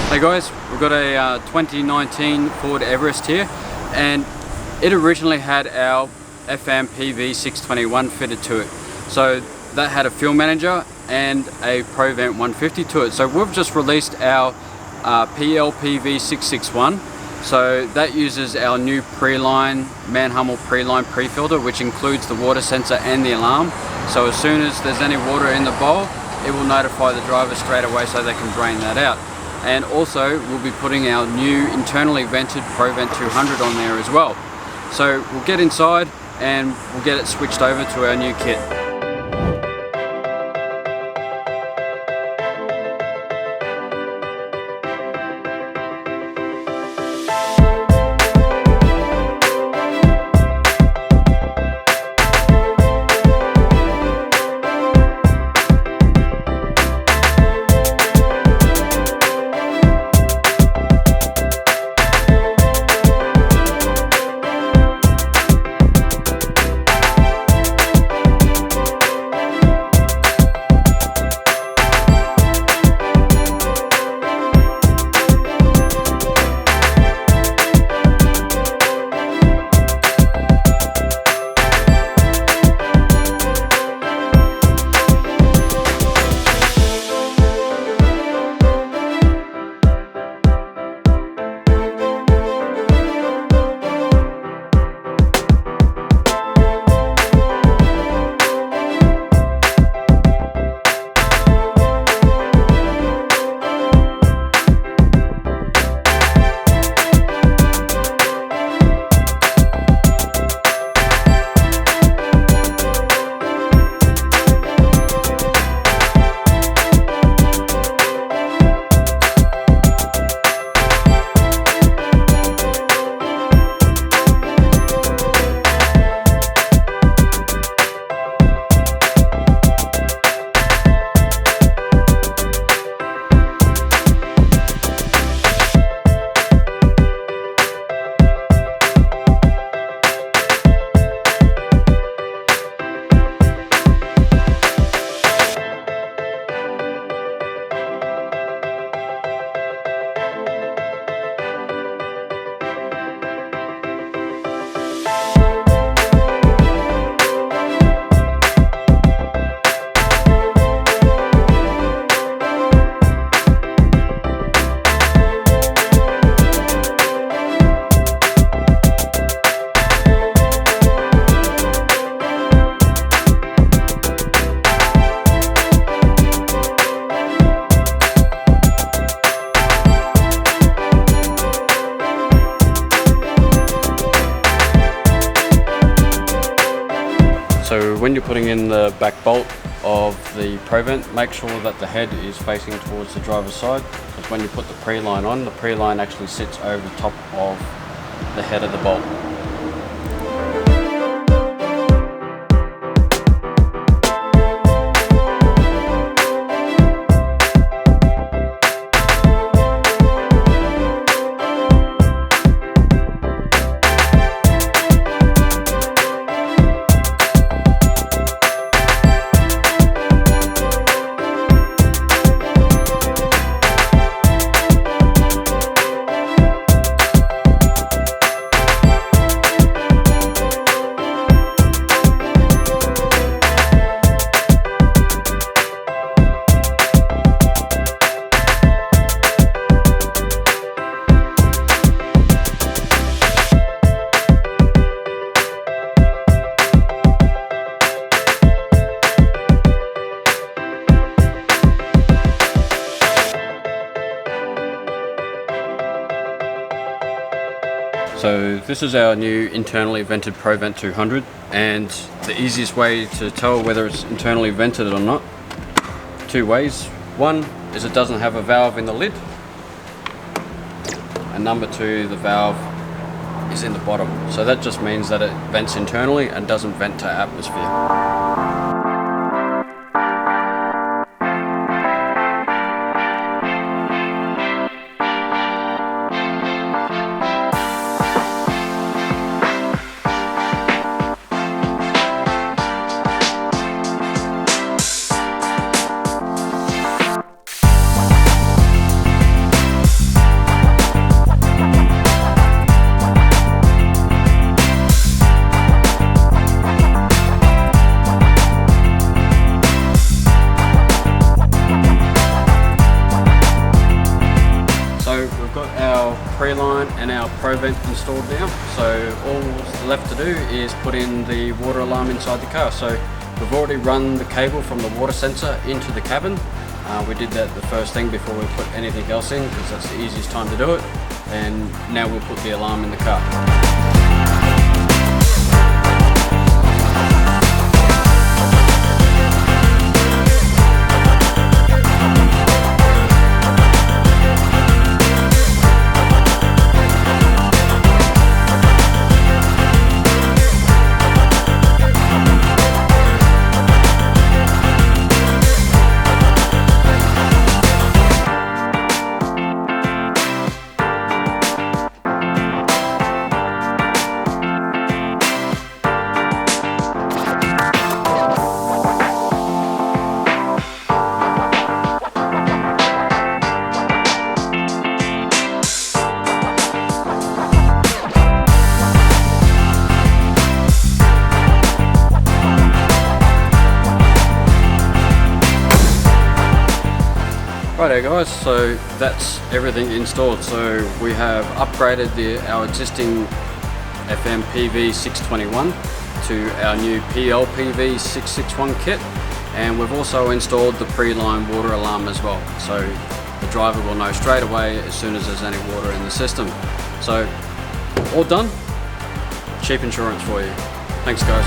Hey guys, we've got a 2019 Ford Everest here, and it originally had our PLPV661 fitted to it. So that had a fuel manager and a Provent 150 to it. So we've just released our PLPV661. So that uses our new PreLine Manhummel PreLine pre-filter, which includes the water sensor and the alarm. So as soon as there's any water in the bowl, it will notify the driver straight away so they can drain that out. And also we'll be putting our new internally vented Provent 200 on there as well. So we'll get inside and we'll get it switched over to our new kit. So when you're putting in the back bolt of the Provent, make sure that the head is facing towards the driver's side, because when you put the PreLine on, the PreLine actually sits over the top of the head of the bolt. So this is our new internally vented Provent 200, and the easiest way to tell whether it's internally vented or not, two ways. One is it doesn't have a valve in the lid, and number two, the valve is in the bottom. So that just means that it vents internally and doesn't vent to atmosphere. our PreLine and our Provent installed now, so all left to do is put in the water alarm inside the car. So we've already run the cable from the water sensor into the cabin. We did that the first thing before we put anything else in, because that's the easiest time to do it. And now we'll put the alarm in the car. Righto guys, so that's everything installed. So we have upgraded our existing PLPV621 to our new PLPV661 kit, and we've also installed the PreLine water alarm as well, so the driver will know straight away as soon as there's any water in the system. So all done, cheap insurance for you. Thanks guys.